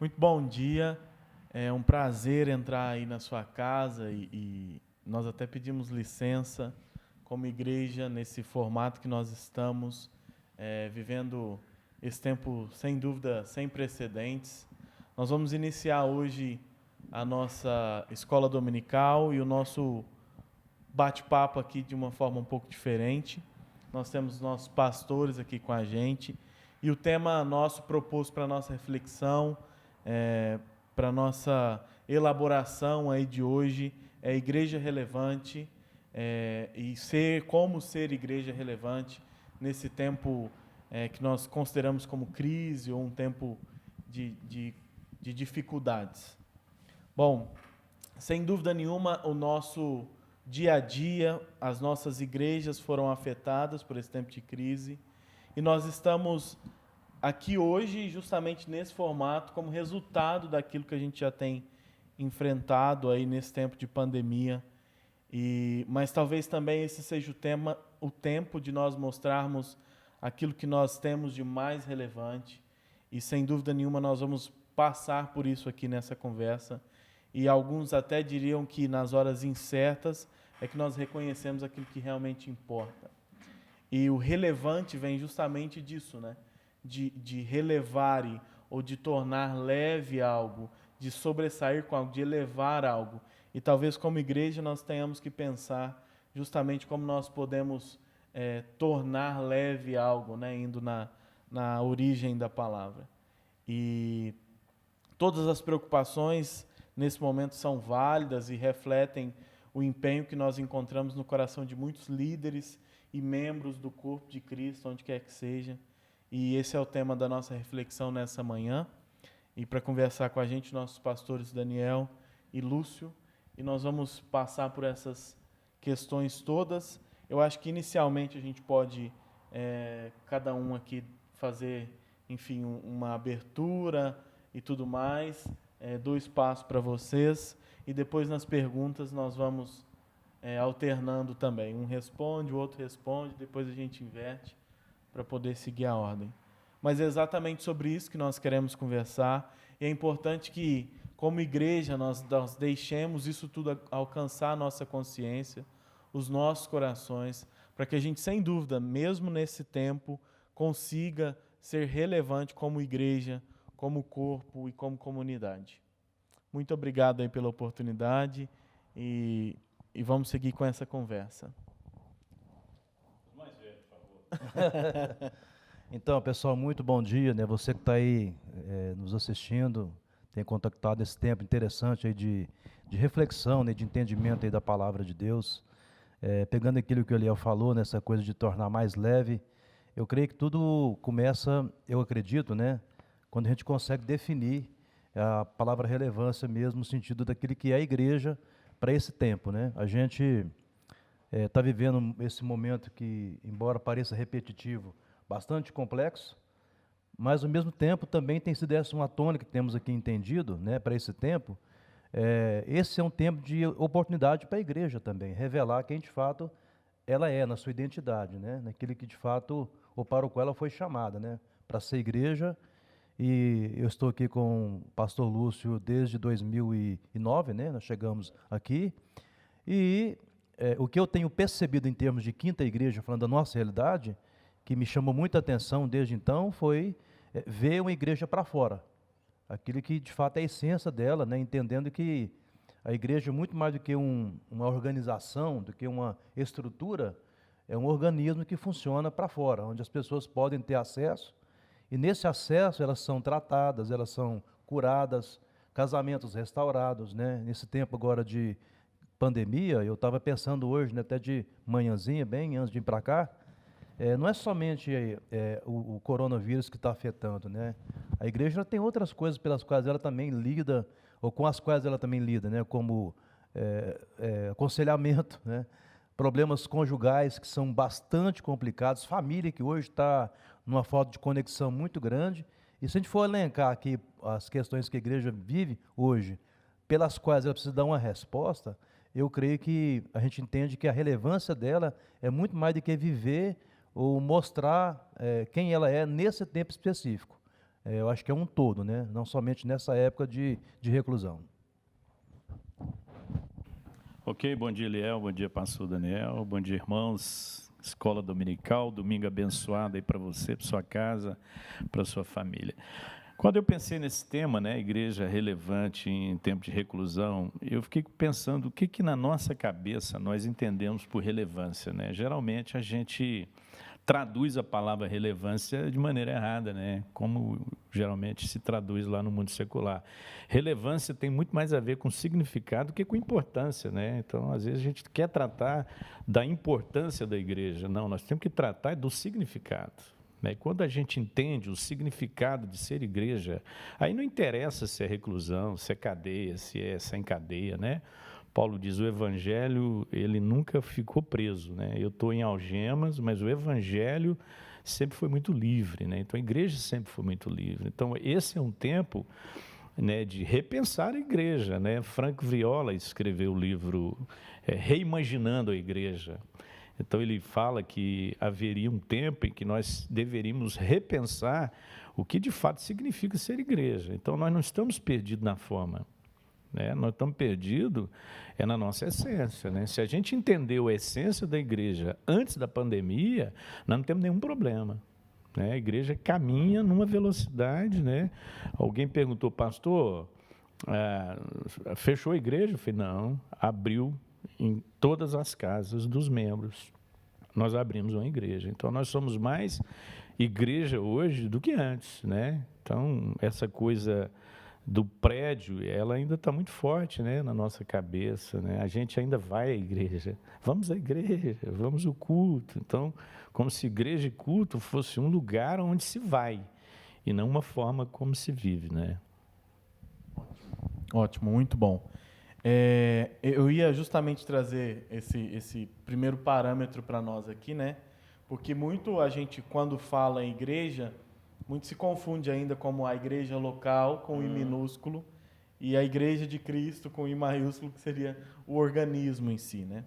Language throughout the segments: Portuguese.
Muito bom dia, é um prazer entrar aí na sua casa e nós até pedimos licença como igreja nesse formato que nós estamos vivendo esse tempo, sem dúvida, sem precedentes. Nós vamos iniciar hoje a nossa escola dominical e o nosso bate-papo aqui de uma forma um pouco diferente. Nós temos nossos pastores aqui com a gente e o tema nosso proposto para a nossa reflexão, para a nossa elaboração aí de hoje é igreja relevante e como ser igreja relevante nesse tempo que nós consideramos como crise ou um tempo de dificuldades. Bom, sem dúvida nenhuma, o nosso dia a dia, as nossas igrejas foram afetadas por esse tempo de crise e nós estamos aqui hoje justamente nesse formato como resultado daquilo que a gente já tem enfrentado aí nesse tempo de pandemia. Mas talvez também esse seja o tempo de nós mostrarmos aquilo que nós temos de mais relevante e sem dúvida nenhuma nós vamos passar por isso aqui nessa conversa. E alguns até diriam que nas horas incertas é que nós reconhecemos aquilo que realmente importa. E o relevante vem justamente disso, né? De relevar ou de tornar leve algo, de sobressair com algo, de elevar algo. E talvez como igreja nós tenhamos que pensar justamente como nós podemos tornar leve algo, né? Indo na origem da palavra. E todas as preocupações nesse momento são válidas e refletem o empenho que nós encontramos no coração de muitos líderes e membros do corpo de Cristo, onde quer que seja. E esse é o tema da nossa reflexão nessa manhã. E para conversar com a gente, nossos pastores Daniel e Lúcio, e nós vamos passar por essas questões todas. Eu acho que inicialmente a gente pode, cada um aqui, fazer, enfim, uma abertura e tudo mais. Dou espaço para vocês e depois nas perguntas nós vamos alternando também. Um responde, o outro responde, depois a gente inverte para poder seguir a ordem. Mas é exatamente sobre isso que nós queremos conversar e é importante que, como igreja, nós deixemos isso tudo alcançar a nossa consciência, os nossos corações, para que a gente, sem dúvida, mesmo nesse tempo, consiga ser relevante como igreja, como corpo e como comunidade. Muito obrigado aí pela oportunidade e vamos seguir com essa conversa. Mais velho, por favor. Então, pessoal, muito bom dia, né? Você que está aí nos assistindo, tem contactado esse tempo interessante aí de reflexão, né? De entendimento aí da palavra de Deus. Pegando aquilo que o Eliel falou, nessa coisa de tornar mais leve, eu creio que tudo começa, eu acredito, né? Quando a gente consegue definir a palavra relevância mesmo, no sentido daquilo que é a igreja para esse tempo, né? A gente está vivendo esse momento que, embora pareça repetitivo, bastante complexo, mas ao mesmo tempo também tem sido essa uma tônica que temos aqui entendido, né, para esse tempo. Esse é um tempo de oportunidade para a igreja também, revelar quem de fato ela é, na sua identidade, né, naquilo que de fato, ou para o qual ela foi chamada, né, para ser igreja. E eu estou aqui com o pastor Lúcio desde 2009, né, nós chegamos aqui, e o que eu tenho percebido em termos de quinta igreja, falando da nossa realidade, que me chamou muita atenção desde então, foi ver uma igreja para fora, aquilo que de fato é a essência dela, né, entendendo que a igreja, muito mais do que uma organização, do que uma estrutura, é um organismo que funciona para fora, onde as pessoas podem ter acesso, e nesse acesso elas são tratadas, elas são curadas, casamentos restaurados, né? Nesse tempo agora de pandemia, eu estava pensando hoje, né, até de manhãzinha, bem antes de ir para cá, não é somente o coronavírus que está afetando, né? A igreja tem outras coisas pelas quais ela também lida, ou com as quais ela também lida, né? Como aconselhamento, né? Problemas conjugais que são bastante complicados, família que hoje está numa falta de conexão muito grande. E se a gente for elencar aqui as questões que a igreja vive hoje, pelas quais ela precisa dar uma resposta, eu creio que a gente entende que a relevância dela é muito mais do que viver ou mostrar quem ela é nesse tempo específico. eu acho que é um todo, né? Não somente nessa época de reclusão. Ok, bom dia, Eliel, bom dia, pastor Daniel, bom dia, irmãos, escola dominical, domingo abençoado aí para você, para sua casa, para sua família. Quando eu pensei nesse tema, né, igreja relevante em tempo de reclusão, eu fiquei pensando o que na nossa cabeça nós entendemos por relevância, né? Geralmente a gente traduz a palavra relevância de maneira errada, né? Como geralmente se traduz lá no mundo secular. Relevância tem muito mais a ver com significado do que com importância, né? Então, às vezes a gente quer tratar da importância da igreja. Não, nós temos que tratar do significado. Né? Quando a gente entende o significado de ser igreja, aí não interessa se é reclusão, se é cadeia, se é sem cadeia, né? Paulo diz, o evangelho, ele nunca ficou preso, né? Eu estou em algemas, mas o evangelho sempre foi muito livre, né? Então a igreja sempre foi muito livre. Então esse é um tempo, né, de repensar a igreja, né? Frank Viola escreveu o livro Reimaginando a Igreja. Então ele fala que haveria um tempo em que nós deveríamos repensar o que de fato significa ser igreja. Então nós não estamos perdidos na forma, né? Nós estamos perdidos na nossa essência, né? Se a gente entendeu a essência da igreja antes da pandemia, nós não temos nenhum problema, né? A igreja caminha numa velocidade, né? Alguém perguntou, pastor, fechou a igreja? Eu falei, não, abriu em todas as casas dos membros. Nós abrimos uma igreja. Então, nós somos mais igreja hoje do que antes, né? Então, essa coisa do prédio, ela ainda está muito forte, né, na nossa cabeça, né? A gente ainda vai à igreja. Vamos à igreja, vamos ao culto. Então, como se igreja e culto fosse um lugar onde se vai e não uma forma como se vive, né? Ótimo, muito bom. Eu ia justamente trazer esse primeiro parâmetro para nós aqui, né? Porque muito a gente, quando fala em igreja, muito se confunde ainda como a igreja local com I minúsculo e a igreja de Cristo com I maiúsculo, que seria o organismo em si, né?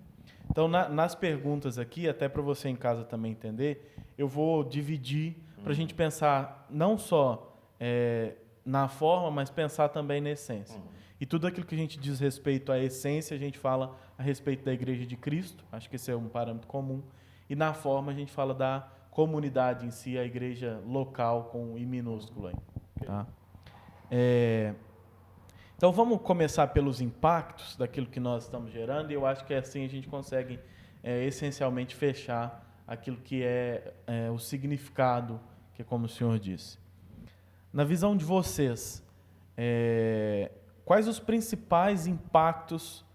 Então, nas perguntas aqui, até para você em casa também entender, eu vou dividir para a gente pensar não só na forma, mas pensar também na essência. E tudo aquilo que a gente diz respeito à essência, a gente fala a respeito da igreja de Cristo, acho que esse é um parâmetro comum, e na forma a gente fala da comunidade em si, a igreja local com I minúsculo aí, tá? Então vamos começar pelos impactos daquilo que nós estamos gerando, e eu acho que assim a gente consegue essencialmente fechar aquilo que é o significado, que é como o senhor disse. Na visão de vocês, quais os principais impactos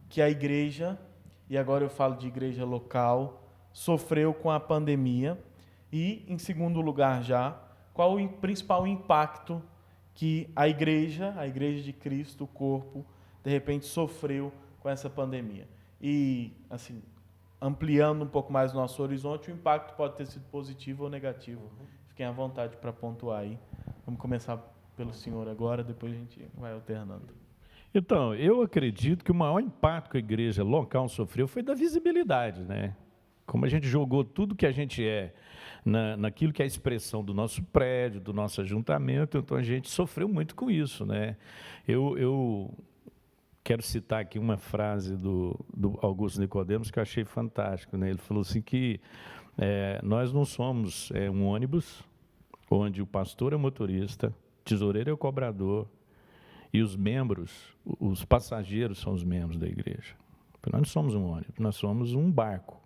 que a igreja, e agora eu falo de igreja local, sofreu com a pandemia? E, em segundo lugar já, qual o principal impacto que a igreja de Cristo, o corpo, de repente sofreu com essa pandemia? E, assim, ampliando um pouco mais o nosso horizonte, o impacto pode ter sido positivo ou negativo. Fiquem à vontade para pontuar aí. Vamos começar pelo senhor agora, depois a gente vai alternando. Então, eu acredito que o maior impacto que a igreja local sofreu foi da visibilidade, né? Como a gente jogou tudo que a gente naquilo que é a expressão do nosso prédio, do nosso ajuntamento, então a gente sofreu muito com isso, né? Eu quero citar aqui uma frase do Augusto Nicodemos que eu achei fantástico, né? Ele falou assim que nós não somos um ônibus onde o pastor é o motorista, o tesoureiro é o cobrador e os membros, os passageiros são os membros da igreja. Nós não somos um ônibus, nós somos um barco.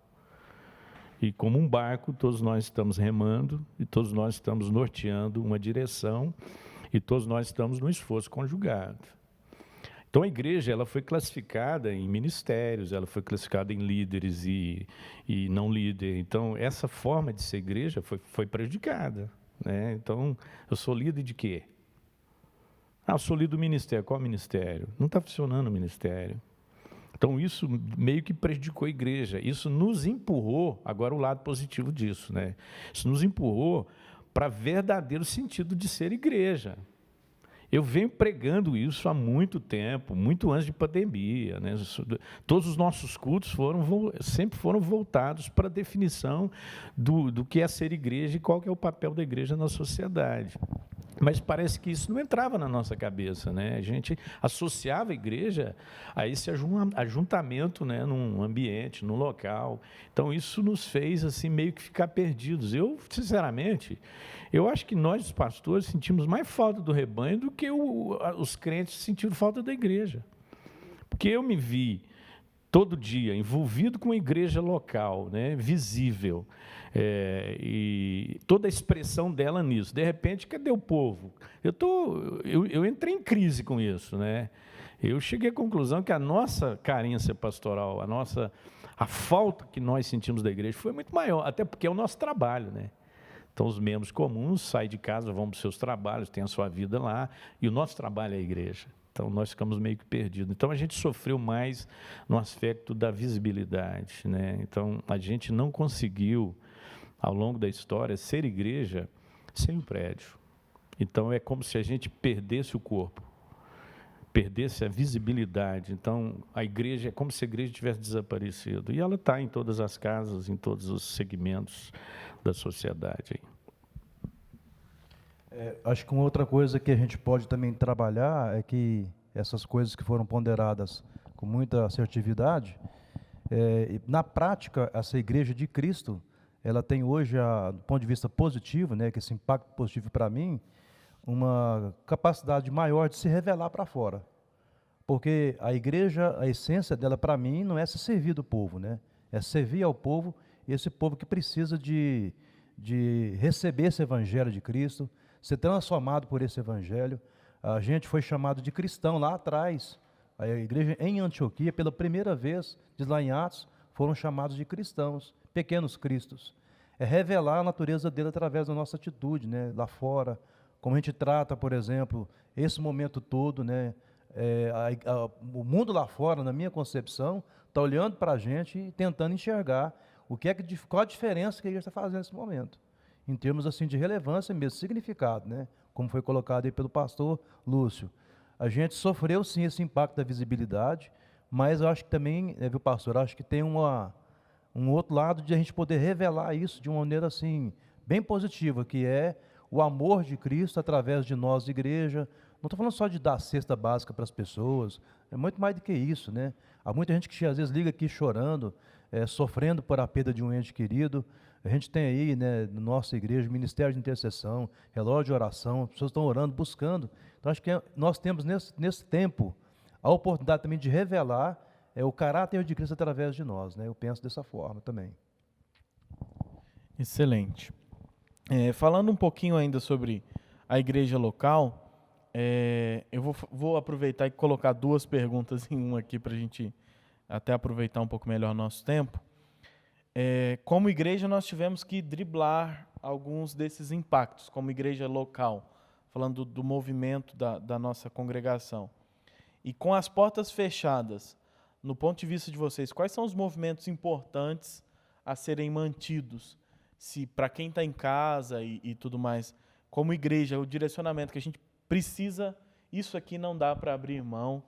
E como um barco, todos nós estamos remando e todos nós estamos norteando uma direção e todos nós estamos no esforço conjugado. Então, a igreja ela foi classificada em ministérios, ela foi classificada em líderes e não líder. Então, essa forma de ser igreja foi prejudicada, né? Então, eu sou líder de quê? Eu sou líder do ministério. Qual ministério? Não está funcionando o ministério. Então, isso meio que prejudicou a igreja. Isso nos empurrou, agora o lado positivo disso, né? Isso nos empurrou para verdadeiro sentido de ser igreja. Eu venho pregando isso há muito tempo, muito antes de pandemia, né? Todos os nossos cultos sempre foram voltados para a definição do que é ser igreja e qual que é o papel da igreja na sociedade. Mas parece que isso não entrava na nossa cabeça, né? A gente associava a igreja a esse ajuntamento, né, num ambiente, num local. Então isso nos fez assim meio que ficar perdidos. Eu, sinceramente, eu acho que nós, os pastores, sentimos mais falta do rebanho do que os crentes sentiram falta da igreja. Porque eu me vi todo dia envolvido com a igreja local, né, visível, e toda a expressão dela nisso. De repente, cadê o povo? Eu entrei em crise com isso, né? Eu cheguei à conclusão que a nossa carência pastoral, a falta que nós sentimos da igreja foi muito maior, até porque é o nosso trabalho, né? Então, os membros comuns saem de casa, vão para os seus trabalhos, têm a sua vida lá, e o nosso trabalho é a igreja. Então, nós ficamos meio que perdidos. Então, a gente sofreu mais no aspecto da visibilidade, né? Então, a gente não conseguiu, ao longo da história, ser igreja sem o prédio. Então, é como se a gente perdesse o corpo, perdesse a visibilidade. Então, a igreja é como se a igreja tivesse desaparecido. E ela está em todas as casas, em todos os segmentos da sociedade. Acho que uma outra coisa que a gente pode também trabalhar é que essas coisas que foram ponderadas com muita assertividade, na prática, essa igreja de Cristo, ela tem hoje, do ponto de vista positivo, né, que esse impacto positivo para mim, uma capacidade maior de se revelar para fora. Porque a igreja, a essência dela para mim não é se servir do povo, né? É servir ao povo, esse povo que precisa de receber esse evangelho de Cristo, ser transformado por esse evangelho. A gente foi chamado de cristão lá atrás. A igreja em Antioquia, pela primeira vez, diz lá em Atos, foram chamados de cristãos, pequenos cristos. É revelar a natureza dele através da nossa atitude, né, lá fora, como a gente trata, por exemplo, esse momento todo, né, o mundo lá fora, na minha concepção, está olhando para a gente e tentando enxergar qual a diferença que a igreja está fazendo nesse momento, em termos assim de relevância mesmo, significado, né, como foi colocado aí pelo pastor Lúcio. A gente sofreu sim esse impacto da visibilidade, mas eu acho que também, viu, pastor, acho que tem um outro lado de a gente poder revelar isso de uma maneira assim, bem positiva, que é o amor de Cristo através de nós, igreja. Não estou falando só de dar cesta básica para as pessoas, é muito mais do que isso, né? Há muita gente que às vezes liga aqui chorando, sofrendo por a perda de um ente querido. A gente tem aí, né, na nossa igreja, ministério de intercessão, relógio de oração, as pessoas estão orando, buscando. Então, acho que nós temos nesse tempo a oportunidade também de revelar o caráter de Cristo através de nós, né? Eu penso dessa forma também. Excelente. Falando um pouquinho ainda sobre a igreja local, eu vou aproveitar e colocar duas perguntas em uma aqui para a gente até aproveitar um pouco melhor o nosso tempo. Como igreja, nós tivemos que driblar alguns desses impactos, como igreja local, falando do movimento da nossa congregação. E com as portas fechadas, no ponto de vista de vocês, quais são os movimentos importantes a serem mantidos? Se para quem está em casa e tudo mais, como igreja, o direcionamento que a gente precisa, isso aqui não dá para abrir mão,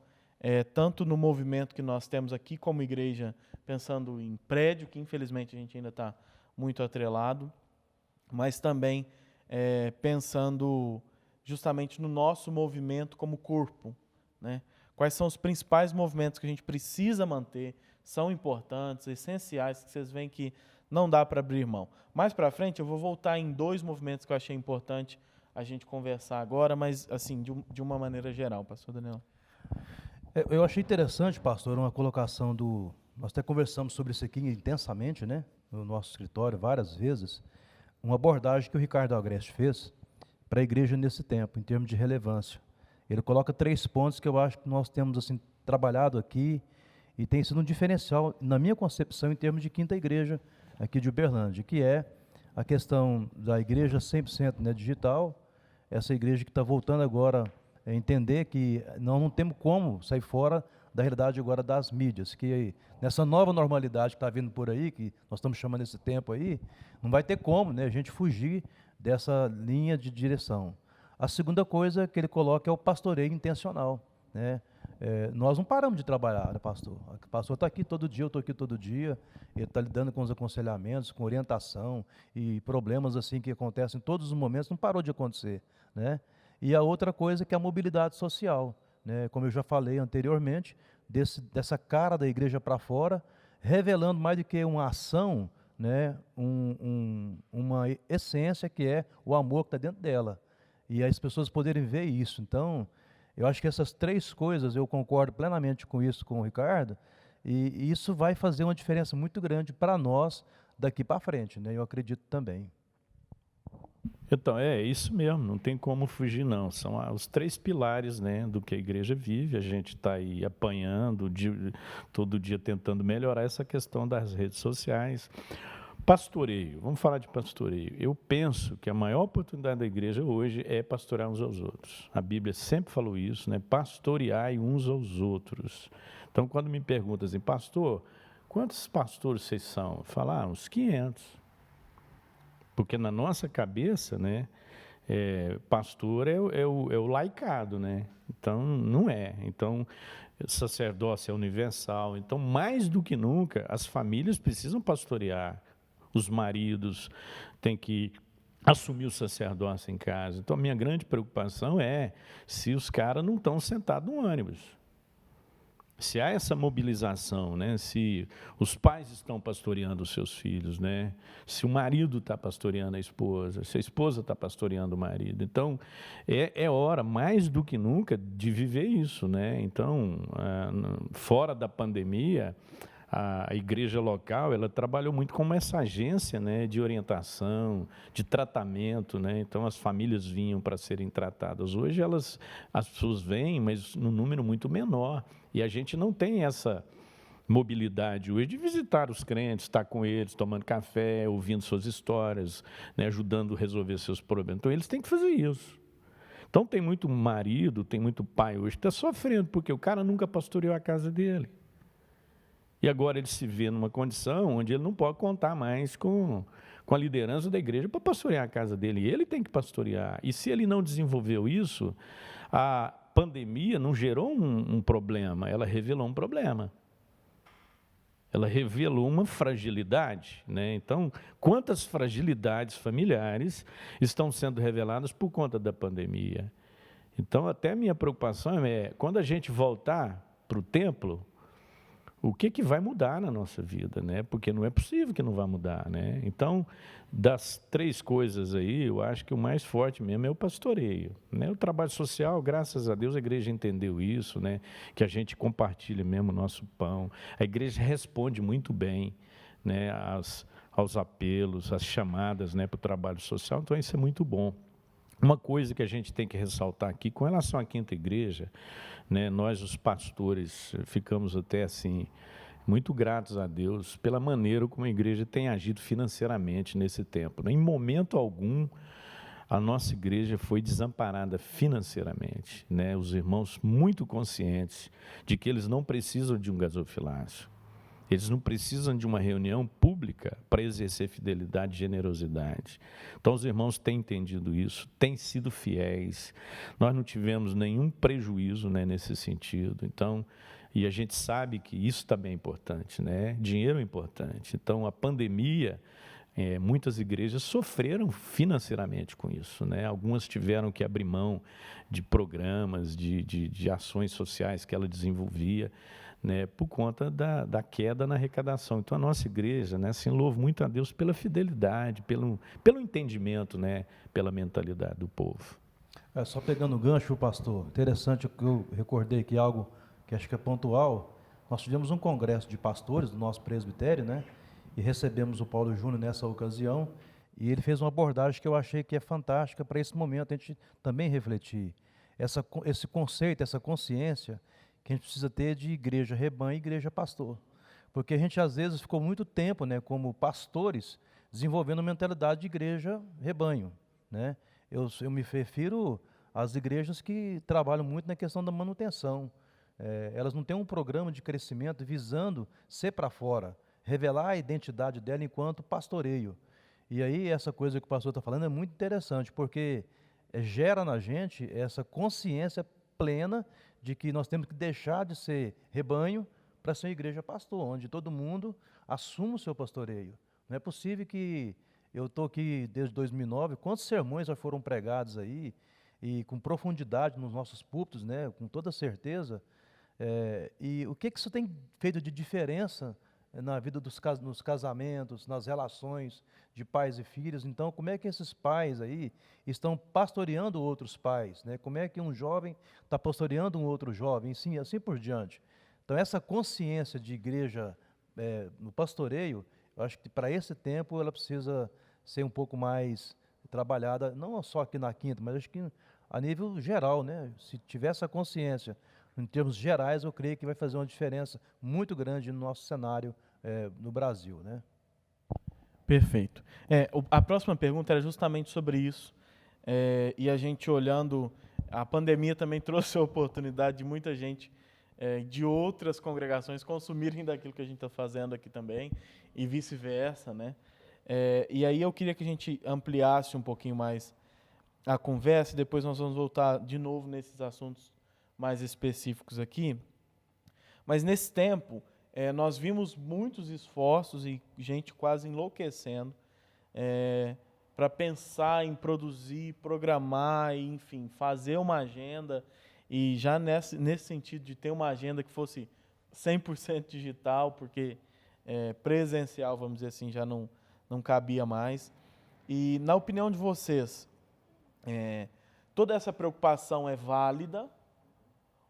tanto no movimento que nós temos aqui como igreja, pensando em prédio, que infelizmente a gente ainda está muito atrelado, mas também pensando justamente no nosso movimento como corpo, né? Quais são os principais movimentos que a gente precisa manter, são importantes, essenciais, que vocês veem que não dá para abrir mão. Mais para frente eu vou voltar em dois movimentos que eu achei importante a gente conversar agora, mas assim, de uma maneira geral, pastor Daniel. Eu achei interessante, pastor, uma colocação nós até conversamos sobre isso aqui intensamente, né, no nosso escritório, várias vezes, uma abordagem que o Ricardo Agreste fez para a igreja nesse tempo, em termos de relevância. Ele coloca 3 pontos que eu acho que nós temos assim, trabalhado aqui e tem sido um diferencial, na minha concepção, em termos de quinta igreja aqui de Uberlândia, que é a questão da igreja 100%, né, digital, essa igreja que está voltando agora a entender que nós não temos como sair fora da realidade agora das mídias, que nessa nova normalidade que está vindo por aí, que nós estamos chamando esse tempo aí, não vai ter como, né, a gente fugir dessa linha de direção. A segunda coisa que ele coloca é o pastoreio intencional, né? Nós não paramos de trabalhar, né, pastor? O pastor está aqui todo dia, eu estou aqui todo dia, ele está lidando com os aconselhamentos, com orientação e problemas assim que acontecem em todos os momentos, não parou de acontecer, né? E a outra coisa que é a mobilidade social, né? Como eu já falei anteriormente, dessa cara da igreja para fora, revelando mais do que uma ação, né? Uma essência que é o amor que está dentro dela. E as pessoas poderem ver isso. Então, eu acho que essas três coisas, eu concordo plenamente com isso, com o Ricardo, e isso vai fazer uma diferença muito grande para nós daqui para frente, né? Eu acredito também. Então, é isso mesmo, não tem como fugir, não. São os três pilares, né, do que a igreja vive. A gente está aí apanhando, todo dia tentando melhorar essa questão das redes sociais. Pastoreio, vamos falar de pastoreio. Eu penso que a maior oportunidade da igreja hoje é pastorear uns aos outros. A Bíblia sempre falou isso, né? Pastoreai uns aos outros. Então, quando me perguntam assim, pastor, quantos pastores vocês são? Eu falo, uns 500. Porque na nossa cabeça, né, pastor é o laicado, né? Então, não é. Então, sacerdócio é universal. Então, mais do que nunca, as famílias precisam pastorear. Os maridos têm que assumir o sacerdócio em casa. Então, a minha grande preocupação é se os caras não estão sentados no ônibus. Se há essa mobilização, né? Se os pais estão pastoreando os seus filhos, né? Se o marido está pastoreando a esposa, se a esposa está pastoreando o marido. Então, é hora, mais do que nunca, de viver isso, né? Então, fora da pandemia, a igreja local, ela trabalhou muito como essa agência, né, de orientação, de tratamento, né? Então as famílias vinham para serem tratadas. Hoje as pessoas vêm, mas num número muito menor. E a gente não tem essa mobilidade hoje de visitar os crentes, estar com eles, tomando café, ouvindo suas histórias, né, ajudando a resolver seus problemas. Então eles têm que fazer isso. Então tem muito marido, tem muito pai hoje que está sofrendo, porque o cara nunca pastoreou a casa dele. E agora ele se vê numa condição onde ele não pode contar mais com a liderança da igreja para pastorear a casa dele. E ele tem que pastorear. E se ele não desenvolveu isso, a pandemia não gerou um problema, ela revelou um problema. Ela revelou uma fragilidade, né? Então, quantas fragilidades familiares estão sendo reveladas por conta da pandemia? Então, até a minha preocupação é, quando a gente voltar para o templo, o que vai mudar na nossa vida, né? Porque não é possível que não vá mudar, né? Então, das três coisas aí, eu acho que o mais forte mesmo é o pastoreio, né? O trabalho social, graças a Deus, a igreja entendeu isso, né? Que a gente compartilha mesmo o nosso pão. A igreja responde muito bem, né? Aos apelos, às chamadas, né? Para o trabalho social. Então, isso é muito bom. Uma coisa que a gente tem que ressaltar aqui, com relação à Quinta Igreja, né, nós, os pastores, ficamos até assim, muito gratos a Deus pela maneira como a igreja tem agido financeiramente nesse tempo. Em momento algum, a nossa igreja foi desamparada financeiramente, né? Os irmãos muito conscientes de que eles não precisam de um gasofilácio. Eles não precisam de uma reunião pública para exercer fidelidade e generosidade. Então, os irmãos têm entendido isso, têm sido fiéis. Nós não tivemos nenhum prejuízo, né, nesse sentido. Então, e a gente sabe que isso também é importante, né? Dinheiro é importante. Então, a pandemia, muitas igrejas sofreram financeiramente com isso, né? Algumas tiveram que abrir mão de programas, de ações sociais que ela desenvolvia, né, por conta da queda na arrecadação. Então, a nossa igreja, né, assim, louvo muito a Deus pela fidelidade, pelo entendimento, né, pela mentalidade do povo. Só pegando o gancho, pastor, interessante que eu recordei aqui algo que acho que é pontual. Nós tivemos um congresso de pastores do nosso presbitério, né, e recebemos o Paulo Júnior nessa ocasião, e ele fez uma abordagem que eu achei que é fantástica para esse momento, a gente também refletir. Esse conceito, essa consciência que a gente precisa ter de igreja rebanho e igreja pastor. Porque a gente, às vezes, ficou muito tempo, né, como pastores, desenvolvendo mentalidade de igreja rebanho, né? Eu me refiro às igrejas que trabalham muito na questão da manutenção. Elas não têm um programa de crescimento visando ser para fora, revelar a identidade dela enquanto pastoreio. E aí, essa coisa que o pastor está falando é muito interessante, porque gera na gente essa consciência plena de que nós temos que deixar de ser rebanho para ser igreja pastor, onde todo mundo assume o seu pastoreio. Não é possível que eu estou aqui desde 2009, quantos sermões já foram pregados aí, e com profundidade nos nossos púlpitos, né, com toda certeza. E o que isso tem feito de diferença na vida nos casamentos, nas relações de pais e filhos? Então, como é que esses pais aí estão pastoreando outros pais, né? Como é que um jovem está pastoreando um outro jovem, sim, assim por diante. Então, essa consciência de igreja no pastoreio, eu acho que para esse tempo ela precisa ser um pouco mais trabalhada, não só aqui na Quinta, mas acho que a nível geral, né? Se tiver essa consciência, em termos gerais, eu creio que vai fazer uma diferença muito grande no nosso cenário no Brasil, né? Perfeito. A próxima pergunta era justamente sobre isso. E a gente olhando, a pandemia também trouxe a oportunidade de muita gente de outras congregações consumirem daquilo que a gente está fazendo aqui também, e vice-versa, né? E aí eu queria que a gente ampliasse um pouquinho mais a conversa, e depois nós vamos voltar de novo nesses assuntos mais específicos aqui. Mas nesse tempo, nós vimos muitos esforços e gente quase enlouquecendo para pensar em produzir, programar, e, enfim, fazer uma agenda, e já nesse sentido de ter uma agenda que fosse 100% digital, porque presencial, vamos dizer assim, já não cabia mais. E, na opinião de vocês, toda essa preocupação é válida?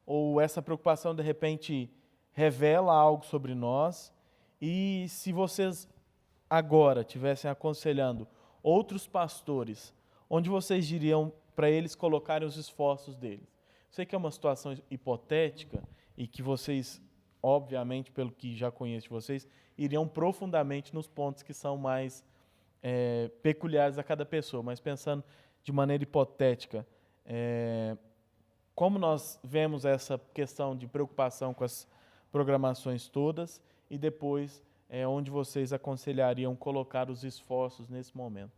Ou essa preocupação, de repente, revela algo sobre nós? E se vocês agora estivessem aconselhando outros pastores, onde vocês diriam para eles colocarem os esforços deles? Sei que é uma situação hipotética e que vocês, obviamente, pelo que já conheço de vocês, iriam profundamente nos pontos que são mais peculiares a cada pessoa, mas pensando de maneira hipotética, como nós vemos essa questão de preocupação com as programações todas, e depois onde vocês aconselhariam colocar os esforços nesse momento?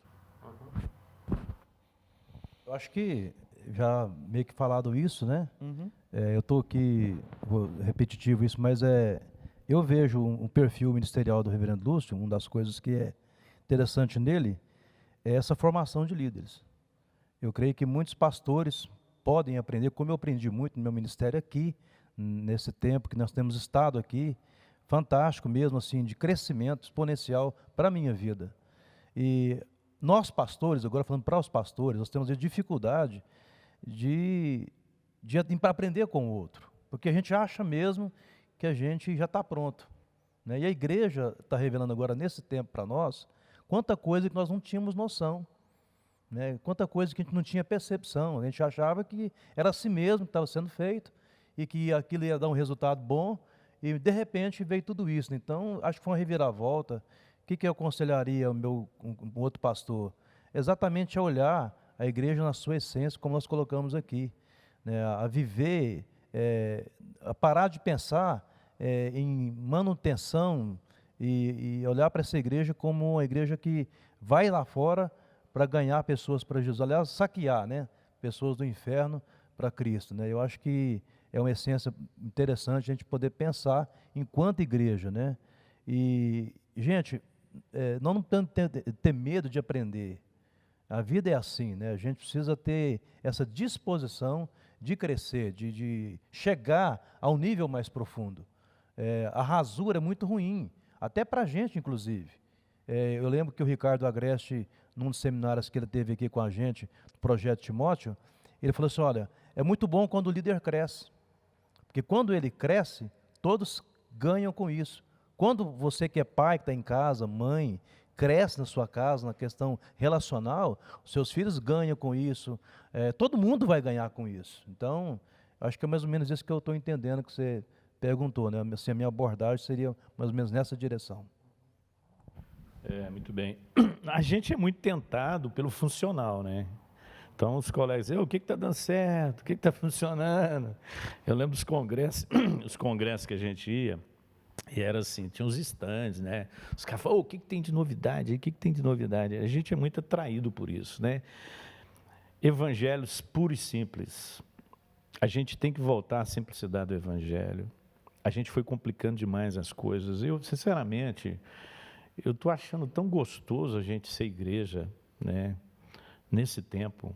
Eu acho que já meio que falado isso, né? Uhum. Eu estou aqui, repetitivo isso, mas eu vejo um perfil ministerial do Reverendo Lúcio, uma das coisas que é interessante nele é essa formação de líderes. Eu creio que muitos pastores podem aprender, como eu aprendi muito no meu ministério aqui, nesse tempo que nós temos estado aqui, fantástico mesmo, assim, de crescimento exponencial para a minha vida. E nós pastores, agora falando para os pastores, nós temos a dificuldade de aprender com o outro, porque a gente acha mesmo que a gente já está pronto, né? E a igreja está revelando agora, nesse tempo para nós, quanta coisa que nós não tínhamos noção, né? Quanta coisa que a gente não tinha percepção. A gente achava que era assim mesmo que estava sendo feito e que aquilo ia dar um resultado bom, e de repente veio tudo isso. Então, acho que foi uma reviravolta. O que eu aconselharia um outro pastor? Exatamente a olhar a igreja na sua essência, como nós colocamos aqui, né? A viver, a parar de pensar em manutenção e olhar para essa igreja como uma igreja que vai lá fora para ganhar pessoas para Jesus. Aliás, saquear, né? Pessoas do inferno para Cristo, né? Eu acho que é uma essência interessante a gente poder pensar enquanto igreja, né? E, gente, não podemos ter medo de aprender. A vida é assim, né? A gente precisa ter essa disposição de crescer, de chegar a um nível mais profundo. A rasura é muito ruim, até para a gente, inclusive. Eu lembro que o Ricardo Agreste, num dos seminários que ele teve aqui com a gente, do Projeto Timóteo, ele falou assim, olha, é muito bom quando o líder cresce, porque quando ele cresce, todos ganham com isso. Quando você que é pai, que está em casa, mãe, cresce na sua casa, na questão relacional, os seus filhos ganham com isso, todo mundo vai ganhar com isso. Então, acho que é mais ou menos isso que eu estou entendendo que você perguntou, né? Assim, a minha abordagem seria mais ou menos nessa direção. Muito bem. A gente é muito tentado pelo funcional, né? Então, os colegas dizem, o que está dando certo? O que está funcionando? Eu lembro dos congressos, os congressos que a gente ia, e era assim, tinha uns estandes, né? Os caras falavam, o que tem de novidade? O que tem de novidade? A gente é muito atraído por isso, né? Evangelhos puros e simples. A gente tem que voltar à simplicidade do evangelho. A gente foi complicando demais as coisas. Eu, sinceramente, eu estou achando tão gostoso a gente ser igreja, né? Nesse tempo.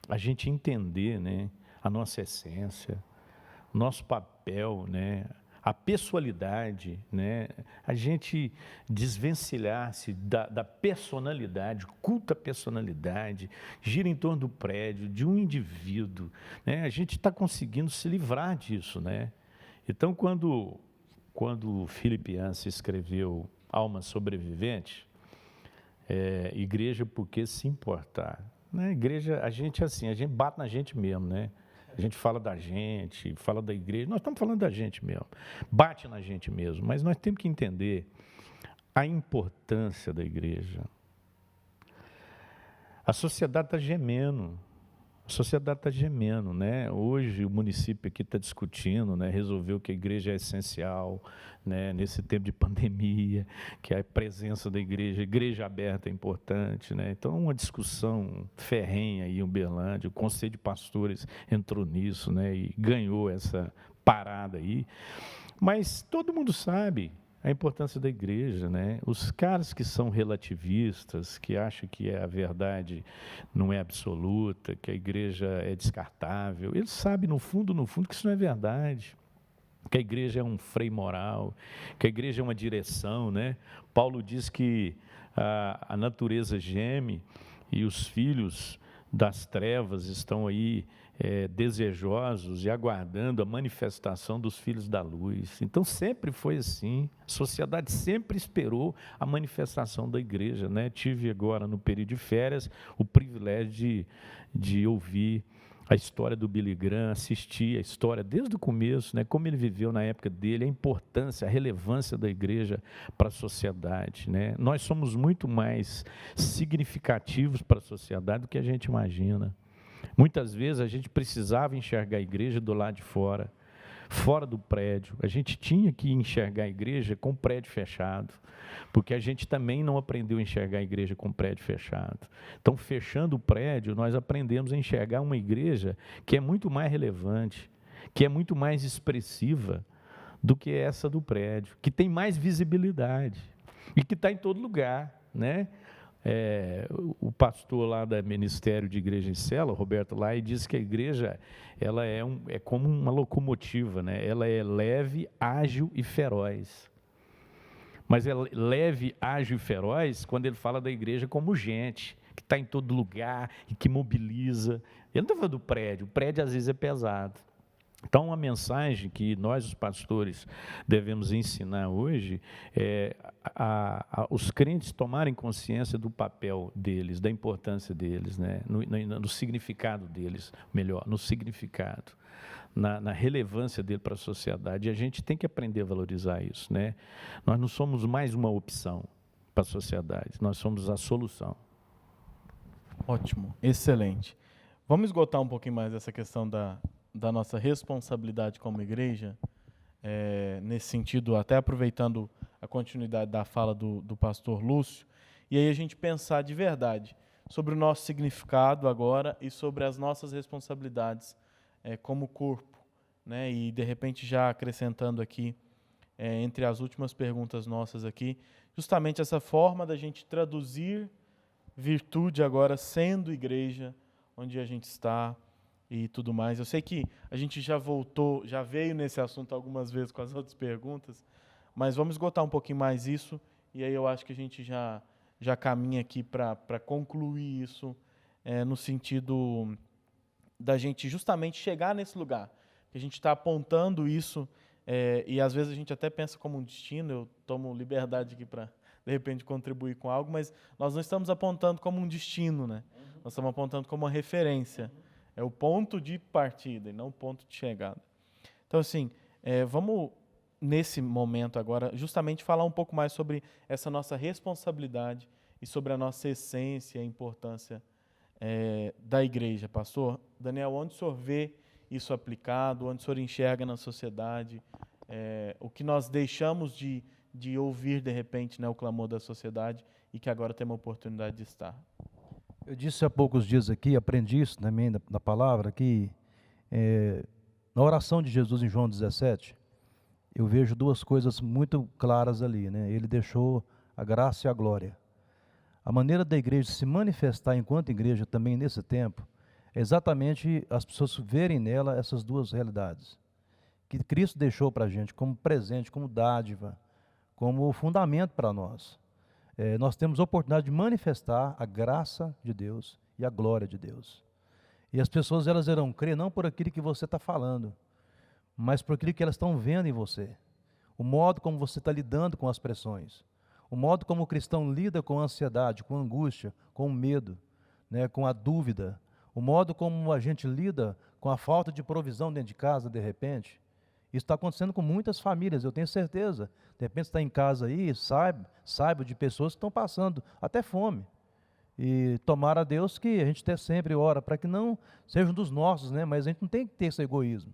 a gente entender, né, a nossa essência, nosso papel, né, a pessoalidade, né, a gente desvencilhar-se da personalidade, culta personalidade, gira em torno do prédio, de um indivíduo, né, a gente está conseguindo se livrar disso, né. Então, quando Philip Yancey escreveu Alma Sobrevivente, igreja por que se importar? Na igreja, a gente bate na gente mesmo, né? A gente fala da gente, fala da igreja, nós estamos falando da gente mesmo, bate na gente mesmo, mas nós temos que entender a importância da igreja. A sociedade está gemendo. A sociedade está gemendo, né? Hoje o município aqui está discutindo, né? Resolveu que a igreja é essencial, né? Nesse tempo de pandemia, que a presença da igreja aberta é importante, né? Então, uma discussão ferrenha aí em Uberlândia, o Conselho de Pastores entrou nisso, né? E ganhou essa parada aí. Mas todo mundo sabe a importância da igreja, né? Os caras que são relativistas, que acham que a verdade não é absoluta, que a igreja é descartável, eles sabem no fundo que isso não é verdade, que a igreja é um freio moral, que a igreja é uma direção, né? Paulo diz que a natureza geme e os filhos das trevas estão aí desejosos e aguardando a manifestação dos filhos da luz. Então, sempre foi assim. A sociedade sempre esperou a manifestação da igreja, né? Tive agora, no período de férias, o privilégio de ouvir a história do Billy Graham, assistir a história desde o começo, né? Como ele viveu na época dele, a importância, a relevância da igreja para a sociedade, né? Nós somos muito mais significativos para a sociedade do que a gente imagina. Muitas vezes a gente precisava enxergar a igreja do lado de fora, fora do prédio. A gente tinha que enxergar a igreja com o prédio fechado, porque a gente também não aprendeu a enxergar a igreja com o prédio fechado. Então, fechando o prédio, nós aprendemos a enxergar uma igreja que é muito mais relevante, que é muito mais expressiva do que essa do prédio, que tem mais visibilidade e que está em todo lugar, né? O pastor lá do Ministério de Igreja em Célula, Roberto Lai, diz que a igreja ela é como uma locomotiva, né? Ela é leve, ágil e feroz. Mas é leve, ágil e feroz quando ele fala da igreja como gente, que está em todo lugar e que mobiliza. Ele não está falando do prédio, o prédio às vezes é pesado. Então, uma mensagem que nós, os pastores, devemos ensinar hoje é os crentes tomarem consciência do papel deles, da importância deles, né? No significado deles, melhor, no significado, na relevância dele para a sociedade. E a gente tem que aprender a valorizar isso, né? Nós não somos mais uma opção para a sociedade, nós somos a solução. Ótimo, excelente. Vamos esgotar um pouquinho mais essa questão da nossa responsabilidade como igreja, nesse sentido, até aproveitando a continuidade da fala do pastor Lúcio, e aí a gente pensar de verdade sobre o nosso significado agora e sobre as nossas responsabilidades como corpo, né? E de repente já acrescentando aqui, entre as últimas perguntas nossas aqui, justamente essa forma da gente traduzir virtude agora sendo igreja, onde a gente está, e tudo mais. Eu sei que a gente já veio nesse assunto algumas vezes com as outras perguntas, mas vamos esgotar um pouquinho mais isso, e aí eu acho que a gente já caminha aqui para concluir isso, no sentido da gente justamente chegar nesse lugar, que a gente está apontando isso, e às vezes a gente até pensa como um destino. Eu tomo liberdade aqui para, de repente, contribuir com algo, mas nós não estamos apontando como um destino, né? Nós estamos apontando como uma referência. É o ponto de partida e não o ponto de chegada. Então, assim, vamos, nesse momento agora, justamente falar um pouco mais sobre essa nossa responsabilidade e sobre a nossa essência e a importância da igreja. Pastor Daniel, onde o senhor vê isso aplicado, onde o senhor enxerga na sociedade, o que nós deixamos de ouvir, de repente, né, o clamor da sociedade e que agora tem uma oportunidade de estar? Eu disse há poucos dias aqui, aprendi isso também da palavra, que na oração de Jesus em João 17, eu vejo duas coisas muito claras ali, né? Ele deixou a graça e a glória. A maneira da igreja se manifestar enquanto igreja também nesse tempo é exatamente as pessoas verem nela essas duas realidades, que Cristo deixou para a gente como presente, como dádiva, como fundamento para nós. Nós temos a oportunidade de manifestar a graça de Deus e a glória de Deus. E as pessoas, elas irão crer não por aquilo que você está falando, mas por aquilo que elas estão vendo em você. O modo como você está lidando com as pressões, o modo como o cristão lida com a ansiedade, com a angústia, com o medo, né, com a dúvida, o modo como a gente lida com a falta de provisão dentro de casa, de repente. Isso está acontecendo com muitas famílias, eu tenho certeza. De repente você está em casa aí, saiba de pessoas que estão passando até fome. E tomara a Deus que a gente até sempre ora para que não seja um dos nossos, né? Mas a gente não tem que ter esse egoísmo.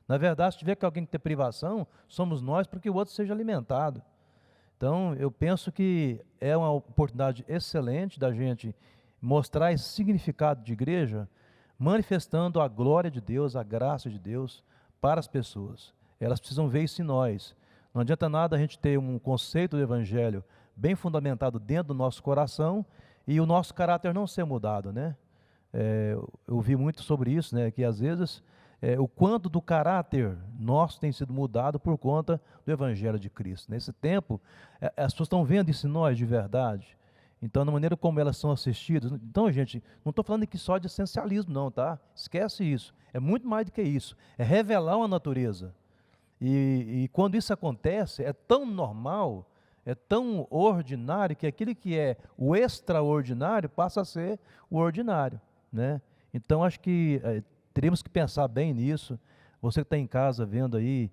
Na verdade, se tiver que alguém ter privação, somos nós para que o outro seja alimentado. Então, eu penso que é uma oportunidade excelente da gente mostrar esse significado de igreja, manifestando a glória de Deus, a graça de Deus para as pessoas. Elas precisam ver isso em nós. Não adianta nada a gente ter um conceito do Evangelho bem fundamentado dentro do nosso coração e o nosso caráter não ser mudado, né? Eu vi muito sobre isso, né? Que às vezes o quanto do caráter nosso tem sido mudado por conta do Evangelho de Cristo. Nesse tempo, as pessoas estão vendo isso em nós de verdade. Então, na maneira como elas são assistidas. Então, gente, não estou falando aqui só de essencialismo, não, tá? Esquece isso. É muito mais do que isso. É revelar uma natureza. E quando isso acontece, é tão normal, é tão ordinário, que aquilo que é o extraordinário passa a ser o ordinário, né? Então, acho que teríamos que pensar bem nisso. Você que está em casa vendo aí,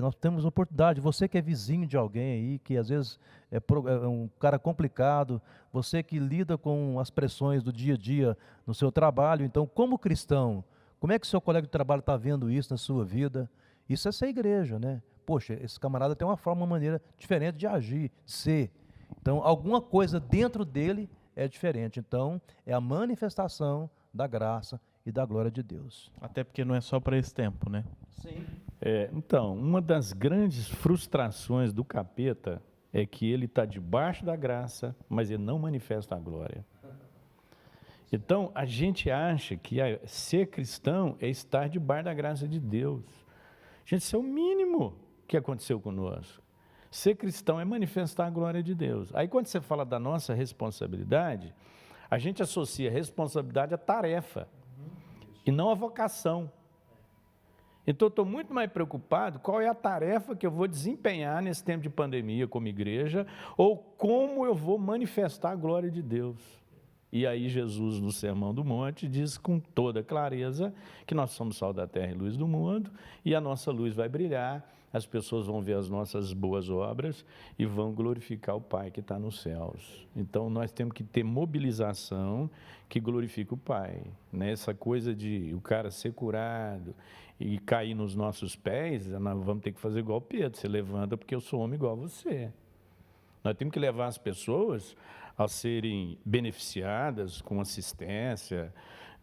nós temos oportunidade. Você que é vizinho de alguém aí, que às vezes é um cara complicado, você que lida com as pressões do dia a dia no seu trabalho. Então, como cristão, como é que o seu colega de trabalho está vendo isso na sua vida? Isso é ser igreja, né? Poxa, esse camarada tem uma maneira diferente de agir, de ser. Então, alguma coisa dentro dele é diferente. Então, é a manifestação da graça e da glória de Deus. Até porque não é só para esse tempo, né? Sim. Então, uma das grandes frustrações do capeta é que ele está debaixo da graça, mas ele não manifesta a glória. Então, a gente acha que ser cristão é estar debaixo da graça de Deus. Gente, isso é o mínimo que aconteceu conosco. Ser cristão é manifestar a glória de Deus. Aí, quando você fala da nossa responsabilidade, a gente associa a responsabilidade à tarefa e não à vocação. Então, eu estou muito mais preocupado qual é a tarefa que eu vou desempenhar nesse tempo de pandemia como igreja, ou como eu vou manifestar a glória de Deus. E aí Jesus, no Sermão do Monte, diz com toda clareza que nós somos sal da terra e luz do mundo, e a nossa luz vai brilhar, as pessoas vão ver as nossas boas obras e vão glorificar o Pai que está nos céus. Então, nós temos que ter mobilização que glorifica o Pai. Né? Essa coisa de o cara ser curado e cair nos nossos pés, nós vamos ter que fazer igual Pedro, você levanta porque eu sou homem igual a você. Nós temos que levar as pessoas a serem beneficiadas com assistência,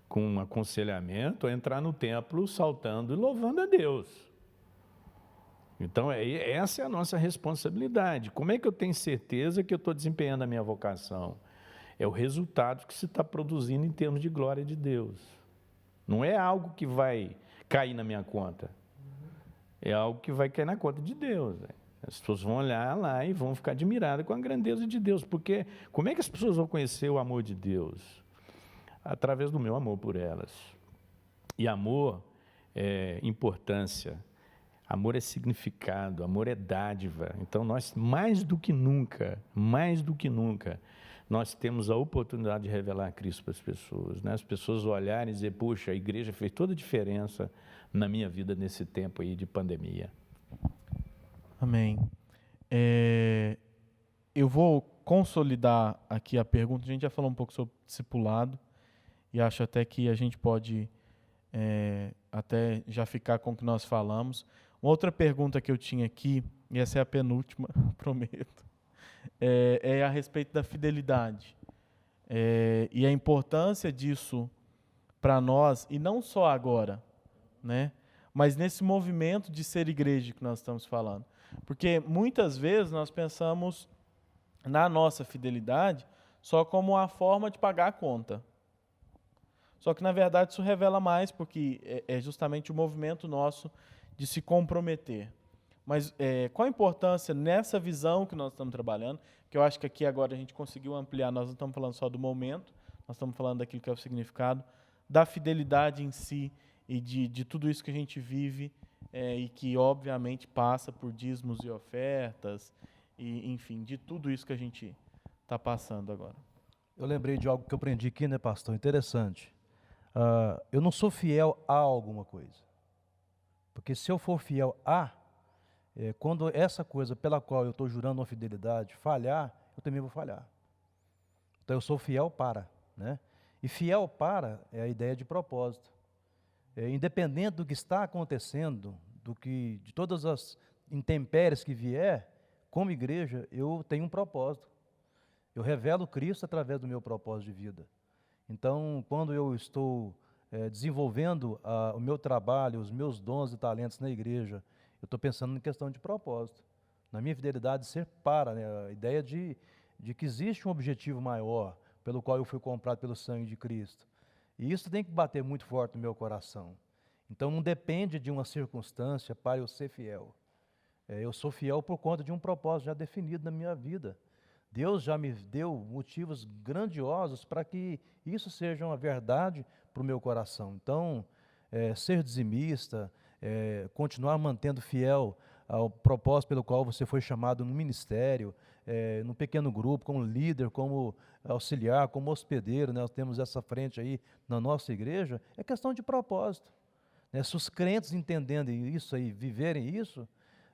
com aconselhamento, a entrar no templo saltando e louvando a Deus. Então, essa é a nossa responsabilidade. Como é que eu tenho certeza que eu estou desempenhando a minha vocação? É o resultado que se está produzindo em termos de glória de Deus. Não é algo que vai cair na minha conta. É algo que vai cair na conta de Deus. As pessoas vão olhar lá e vão ficar admiradas com a grandeza de Deus. Porque como é que as pessoas vão conhecer o amor de Deus? Através do meu amor por elas. E amor é importância. Amor é significado, amor é dádiva. Então, nós, mais do que nunca, nós temos a oportunidade de revelar Cristo para as pessoas. Né? As pessoas olharem e dizer, puxa, a igreja fez toda a diferença na minha vida nesse tempo aí de pandemia. Amém. Eu vou consolidar aqui a pergunta. A gente já falou um pouco sobre discipulado e acho até que a gente pode até já ficar com o que nós falamos. Uma outra pergunta que eu tinha aqui, e essa é a penúltima, prometo, é a respeito da fidelidade. E a importância disso para nós, e não só agora, né? Mas nesse movimento de ser igreja que nós estamos falando. Porque muitas vezes nós pensamos na nossa fidelidade só como a forma de pagar a conta. Só que, na verdade, isso revela mais, porque é justamente o movimento nosso de se comprometer. Mas qual a importância nessa visão que nós estamos trabalhando? Que eu acho que aqui agora a gente conseguiu ampliar, nós não estamos falando só do momento, nós estamos falando daquilo que é o significado, da fidelidade em si e de tudo isso que a gente vive e que, obviamente, passa por dízimos e ofertas, e, enfim, de tudo isso que a gente está passando agora. Eu lembrei de algo que eu aprendi aqui, né, pastor? Interessante. Eu não sou fiel a alguma coisa. Porque se eu for fiel a, quando essa coisa pela qual eu estou jurando uma fidelidade falhar, eu também vou falhar. Então eu sou fiel para, né? E fiel para é a ideia de propósito. Independente do que está acontecendo, de todas as intempéries que vier, como igreja, eu tenho um propósito. Eu revelo Cristo através do meu propósito de vida. Então, quando eu estou desenvolvendo o meu trabalho, os meus dons e talentos na igreja, eu estou pensando em questão de propósito. Na minha fidelidade, ser para, né? A ideia de que existe um objetivo maior pelo qual eu fui comprado pelo sangue de Cristo. E isso tem que bater muito forte no meu coração. Então, não depende de uma circunstância para eu ser fiel. Eu sou fiel por conta de um propósito já definido na minha vida. Deus já me deu motivos grandiosos para que isso seja uma verdade para o meu coração. Então, ser dizimista, continuar mantendo fiel ao propósito pelo qual você foi chamado no ministério, num pequeno grupo, como líder, como auxiliar, como hospedeiro, né? Nós temos essa frente aí na nossa igreja, é questão de propósito. Né? Se os crentes entenderem isso aí, viverem isso,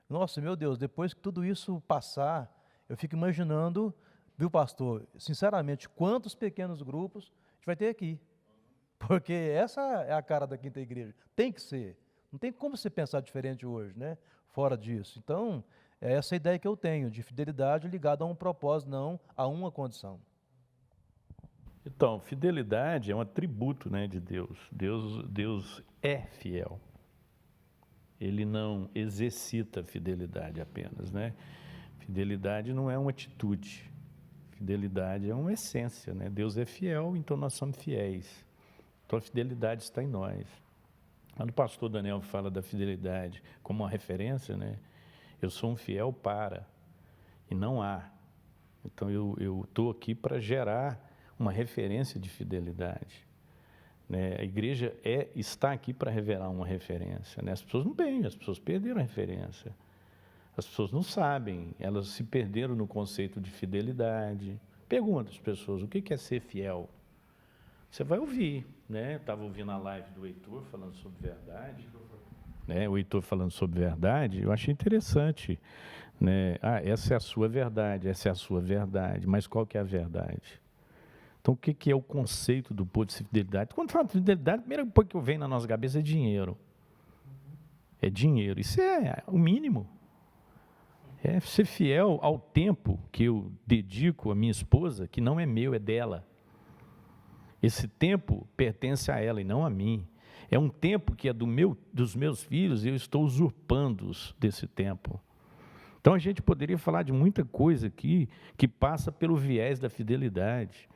nossa, meu Deus, depois que tudo isso passar, eu fico imaginando, viu, pastor, sinceramente, quantos pequenos grupos a gente vai ter aqui. Porque essa é a cara da Quinta Igreja. Tem que ser. Não tem como você pensar diferente hoje, né? Fora disso. Então, é essa ideia que eu tenho, de fidelidade ligada a um propósito, não a uma condição. Então, fidelidade é um atributo, né, de Deus. Deus é fiel. Ele não exercita fidelidade apenas, né? Fidelidade não é uma atitude. Fidelidade é uma essência, né? Deus é fiel, então nós somos fiéis. Então a fidelidade está em nós. Quando o pastor Daniel fala da fidelidade como uma referência, né? Eu sou um fiel para, e não há. Então eu estou aqui para gerar uma referência de fidelidade. Né? A igreja está aqui para revelar uma referência. Né? As pessoas não têm, as pessoas perderam a referência. As pessoas não sabem, elas se perderam no conceito de fidelidade. Pergunta às pessoas, o que é ser fiel? Você vai ouvir, né? Estava ouvindo a live do Heitor falando sobre verdade, né? O Heitor falando sobre verdade, eu achei interessante, né? Essa é a sua verdade, essa é a sua verdade, mas qual que é a verdade? Então, o que é o conceito do poder de fidelidade? Quando fala de fidelidade, a primeira coisa que vem na nossa cabeça é dinheiro. É dinheiro, isso é o mínimo. É ser fiel ao tempo que eu dedico à minha esposa, que não é meu, é dela. Esse tempo pertence a ela e não a mim. É um tempo que é dos meus filhos e eu estou usurpando desse tempo. Então a gente poderia falar de muita coisa aqui que passa pelo viés da fidelidade.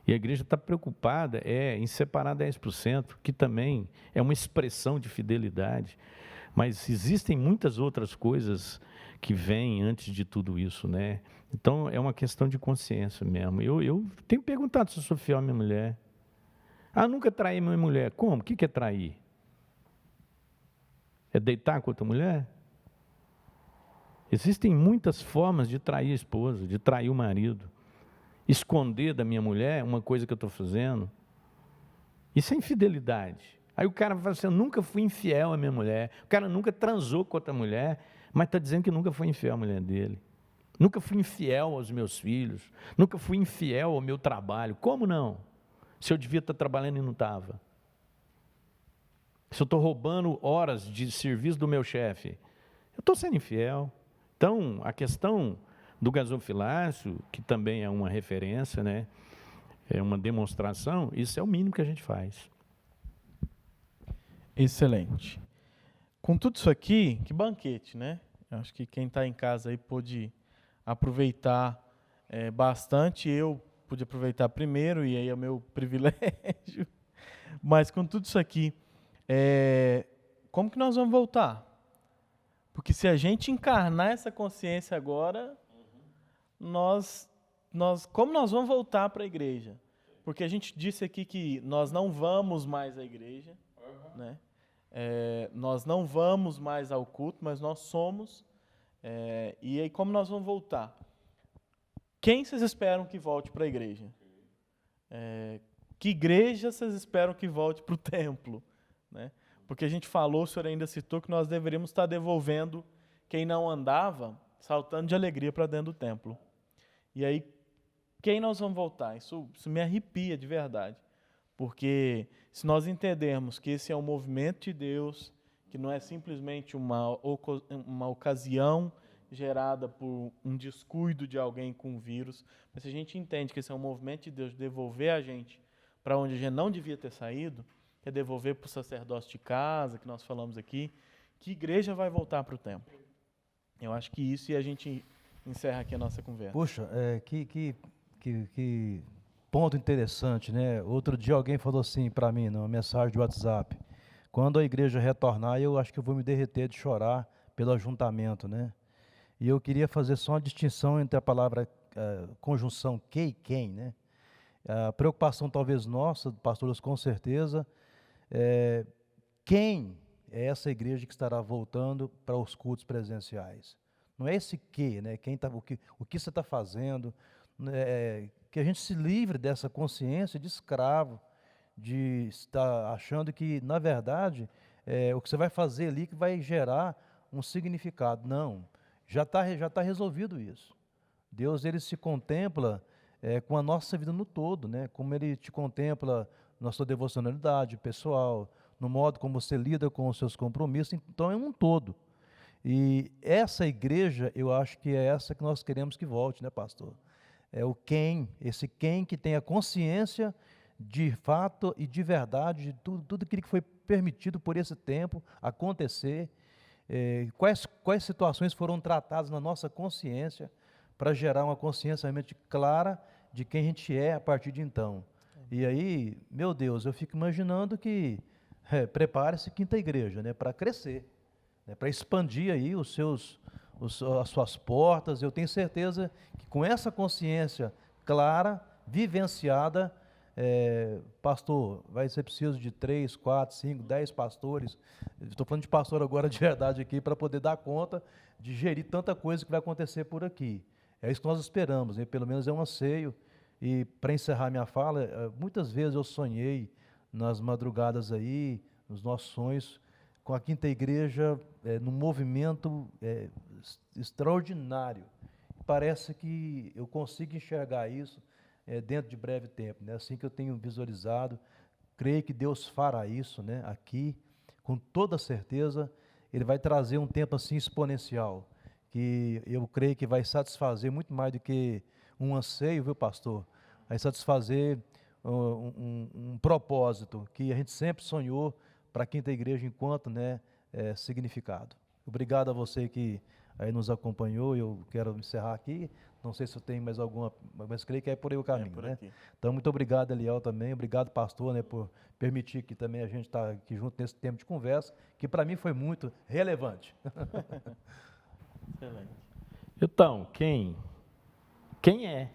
E a igreja está preocupada em separar 10%, que também é uma expressão de fidelidade. Mas existem muitas outras coisas que vêm antes de tudo isso, né? Então, é uma questão de consciência mesmo. Eu tenho perguntado se eu sou fiel à minha mulher. Nunca traí minha mulher. Como? O que é trair? É deitar com outra mulher? Existem muitas formas de trair a esposa, de trair o marido. Esconder da minha mulher uma coisa que eu estou fazendo. Isso é infidelidade. Aí o cara fala assim, eu nunca fui infiel à minha mulher. O cara nunca transou com outra mulher, mas está dizendo que nunca foi infiel à mulher dele. Nunca fui infiel aos meus filhos. Nunca fui infiel ao meu trabalho. Como não? Se eu devia estar trabalhando e não estava. Se eu estou roubando horas de serviço do meu chefe, eu estou sendo infiel. Então, a questão do gasofilácio, que também é uma referência, né? É uma demonstração, isso é o mínimo que a gente faz. Excelente. Com tudo isso aqui, que banquete, né? Acho que quem está em casa aí pôde aproveitar bastante. Eu pude aproveitar primeiro, e aí é o meu privilégio. Mas com tudo isso aqui, como que nós vamos voltar? Porque se a gente encarnar essa consciência agora, como nós vamos voltar para a igreja? Porque a gente disse aqui que nós não vamos mais à igreja, né? Nós não vamos mais ao culto, mas nós somos. E aí, como nós vamos voltar? Quem vocês esperam que volte para a igreja? Que igreja vocês esperam que volte para o templo? Né? Porque a gente falou, o senhor ainda citou, que nós deveríamos estar devolvendo quem não andava, saltando de alegria para dentro do templo. E aí, quem nós vamos voltar? Isso me arrepia de verdade. Porque se nós entendermos que esse é um movimento de Deus, que não é simplesmente uma ocasião gerada por um descuido de alguém com um vírus, mas se a gente entende que esse é um movimento de Deus de devolver a gente para onde a gente não devia ter saído, que é devolver para o sacerdócio de casa, que nós falamos aqui, que igreja vai voltar para o templo? Eu acho que isso, e a gente encerra aqui a nossa conversa. Puxa, que ponto interessante, né? Outro dia alguém falou assim para mim, numa mensagem de WhatsApp: quando a igreja retornar, eu acho que eu vou me derreter de chorar pelo ajuntamento, né? E eu queria fazer só uma distinção entre a palavra conjunção que e quem, né? A preocupação talvez nossa, pastores, com certeza, quem é essa igreja que estará voltando para os cultos presenciais? Não é esse que, né? O que você está fazendo, que a gente se livre dessa consciência de escravo, de estar achando que, na verdade, o que você vai fazer ali que vai gerar um significado. Não, já tá resolvido isso. Deus, ele se contempla com a nossa vida no todo, né? Como ele te contempla na sua devocionalidade pessoal, no modo como você lida com os seus compromissos, então é um todo. E essa igreja, eu acho que é essa que nós queremos que volte, né, pastor? É o quem, esse quem que tem a consciência de fato e de verdade de tudo aquilo que foi permitido por esse tempo acontecer, quais situações foram tratadas na nossa consciência para gerar uma consciência realmente clara de quem a gente é a partir de então. E aí, meu Deus, eu fico imaginando que prepare-se quinta igreja, né, para crescer, né, para expandir aí as suas portas. Eu tenho certeza que com essa consciência clara, vivenciada, pastor, vai ser preciso de 3, 4, 5, 10 pastores. Estou falando de pastor agora de verdade aqui, para poder dar conta de gerir tanta coisa que vai acontecer por aqui. É isso que nós esperamos, né? Pelo menos é um anseio. E para encerrar minha fala, muitas vezes eu sonhei nas madrugadas aí, nos nossos sonhos, com a quinta igreja num movimento extraordinário. Parece que eu consigo enxergar isso dentro de breve tempo, né? Assim que eu tenho visualizado, creio que Deus fará isso, né? Aqui, com toda certeza, Ele vai trazer um tempo assim exponencial, que eu creio que vai satisfazer muito mais do que um anseio, viu, pastor? Vai satisfazer um propósito que a gente sempre sonhou para a quinta igreja enquanto, né, significado. Obrigado a você que aí nos acompanhou. Eu quero encerrar aqui. Não sei se eu tenho mais alguma, mas creio que é por aí o caminho, por né? aqui. Então, muito obrigado, Eliel, também. Obrigado, pastor, né, por permitir que também a gente está aqui junto nesse tempo de conversa, que para mim foi muito relevante. Excelente. Então, quem é?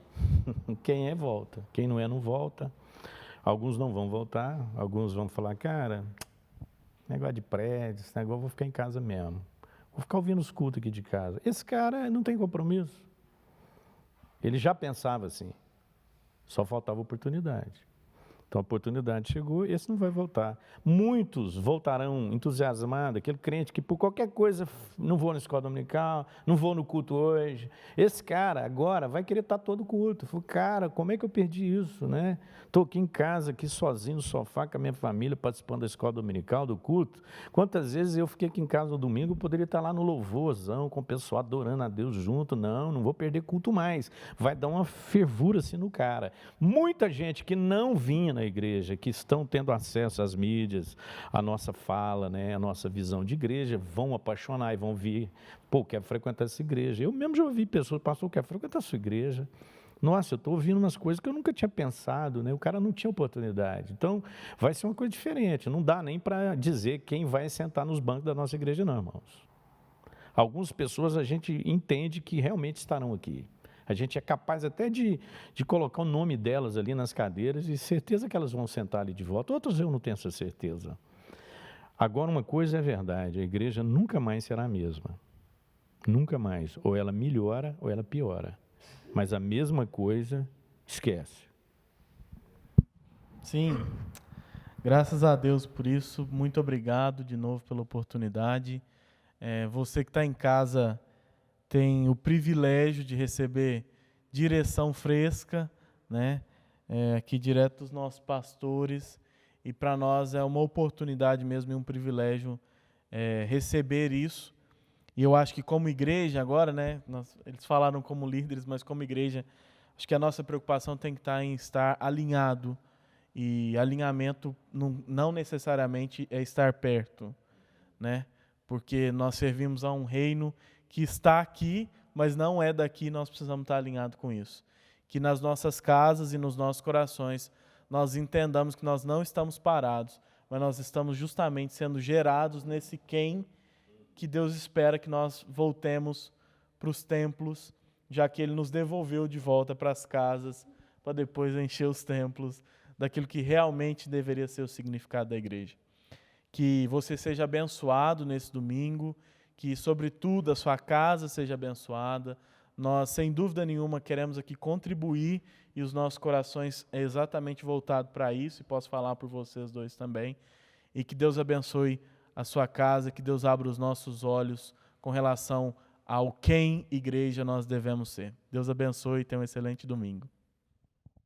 Quem é, volta. Quem não é, não volta. Alguns não vão voltar, alguns vão falar, cara, negócio de prédio, esse negócio, eu vou ficar em casa mesmo. Vou ficar ouvindo os cultos aqui de casa. Esse cara não tem compromisso. Ele já pensava assim, só faltava oportunidade. Então a oportunidade chegou e esse não vai voltar. Muitos voltarão entusiasmados, aquele crente que por qualquer coisa, não vou na escola dominical, não vou no culto hoje. Esse cara agora vai querer estar todo culto. Falei, cara, como é que eu perdi isso, né? Estou aqui em casa, aqui sozinho no sofá com a minha família, participando da escola dominical, do culto. Quantas vezes eu fiquei aqui em casa no domingo, eu poderia estar lá no louvorzão, com o pessoal adorando a Deus junto. Não vou perder culto mais. Vai dar uma fervura assim no cara. Muita gente que não vinha na igreja, que estão tendo acesso às mídias, à nossa fala, né, à nossa visão de igreja, vão apaixonar e vão vir, quero frequentar essa igreja. Eu mesmo já ouvi pessoas, pastor, quero frequentar a sua igreja. Nossa, eu estou ouvindo umas coisas que eu nunca tinha pensado, né? O cara não tinha oportunidade. Então, vai ser uma coisa diferente. Não dá nem para dizer quem vai sentar nos bancos da nossa igreja, não, irmãos. Algumas pessoas a gente entende que realmente estarão aqui. A gente é capaz até de colocar o nome delas ali nas cadeiras e certeza que elas vão sentar ali de volta. Outras eu não tenho essa certeza. Agora, uma coisa é verdade, a igreja nunca mais será a mesma. Nunca mais. Ou ela melhora ou ela piora. Mas a mesma coisa, esquece. Sim, graças a Deus por isso. Muito obrigado de novo pela oportunidade. Você que está em casa tem o privilégio de receber direção fresca, né? Aqui direto dos nossos pastores. E para nós é uma oportunidade mesmo e um privilégio receber isso. E eu acho que como igreja agora, né? Eles falaram como líderes, mas como igreja, acho que a nossa preocupação tem que estar em estar alinhado. E alinhamento não necessariamente é estar perto, né? Porque nós servimos a um reino que está aqui, mas não é daqui, nós precisamos estar alinhados com isso. Que nas nossas casas e nos nossos corações, nós entendamos que nós não estamos parados, mas nós estamos justamente sendo gerados nesse quem que Deus espera que nós voltemos para os templos, já que Ele nos devolveu de volta para as casas, para depois encher os templos daquilo que realmente deveria ser o significado da igreja. Que você seja abençoado nesse domingo, que, sobretudo, a sua casa seja abençoada. Nós, sem dúvida nenhuma, queremos aqui contribuir e os nossos corações é exatamente voltados para isso, e posso falar por vocês dois também. E que Deus abençoe a sua casa, que Deus abra os nossos olhos com relação ao quem igreja nós devemos ser. Deus abençoe e tenha um excelente domingo.